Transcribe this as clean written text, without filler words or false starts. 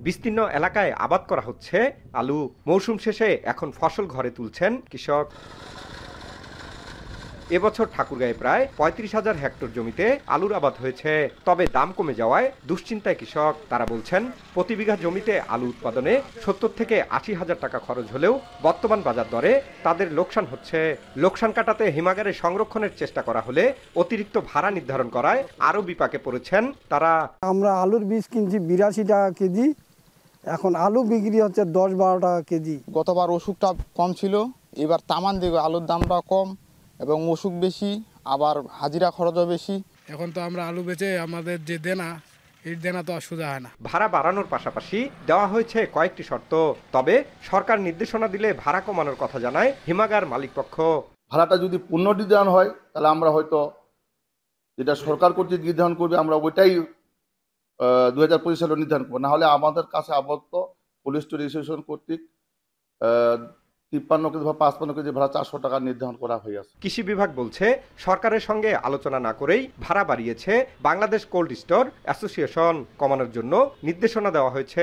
বিস্তীর্ণ এলাকায় আবাদ করা হচ্ছে আলু। মৌসুম শেষে এখন ফসল ঘরে তুলছেন কৃষক। এবছর ঠাকুরগাঁয়ে প্রায় ৩৫,০০০ হেক্টর জমিতে আলুর আবাদ হয়েছে। তবে দাম কমে যাওয়ায় দুশ্চিন্তায় কৃষক। তারা বলছেন, প্রতি বিঘা জমিতে আলু উৎপাদনে ৭০ থেকে ৮০,০০০ টাকা খরচ হলেও বর্তমান বাজার দরে তাদের লোকসান হচ্ছে। লোকসান কাটাতে হিমাগারে সংরক্ষণের চেষ্টা করা হলে অতিরিক্ত ভাড়া নির্ধারণ করায় আরও বিপাকে পড়েছেন তারা। আমরা আলুর বীজ কিনছি ৮২ টাকা কেজি, এখন আলু বিক্রি হচ্ছে ১০-১২ টাকা কেজি। গতবার ওষুধটা কম ছিল, এবার তামান দেবে আলুর দামটা কম এবং ওষুধ বেশি, আবার হাজিরা খরচও বেশি। এখন তো আমরা আলু বেচে আমাদের যে দেনা, এই দেনা তো আর সোজা হয় না। ভাড়া বাড়ানোর পাশাপাশি দেওয়া হয়েছে কয়েকটি শর্ত। তবে সরকার নির্দেশনা দিলে ভাড়া কমানোর কথা জানায় হিমাগার মালিকপক্ষ। ভাড়াটা যদি পুনর্নির্ধারণ হয় তাহলে আমরা হয়তো যেটা সরকার কর্তৃক নির্ধারণ করবে আমরা ওইটাই ২০২৫ সালে নির্ধারণ করবো। না হলে আমাদের কাছে আবদ্ধ পুলিশ রেজিস্ট্রেশন কর্তৃক ৫৩ কেজি বা ৫৫ কেজি ভাড়া ৪০০ টাকা নির্ধারণ করা হয়ে আছে। কৃষি বিভাগ বলছে, সরকারের সঙ্গে আলোচনা না করেই ভাড়া বাড়িয়েছে বাংলাদেশ কোল্ড স্টোর অ্যাসোসিয়েশন। কমানোর জন্য নির্দেশনা দেওয়া হয়েছে।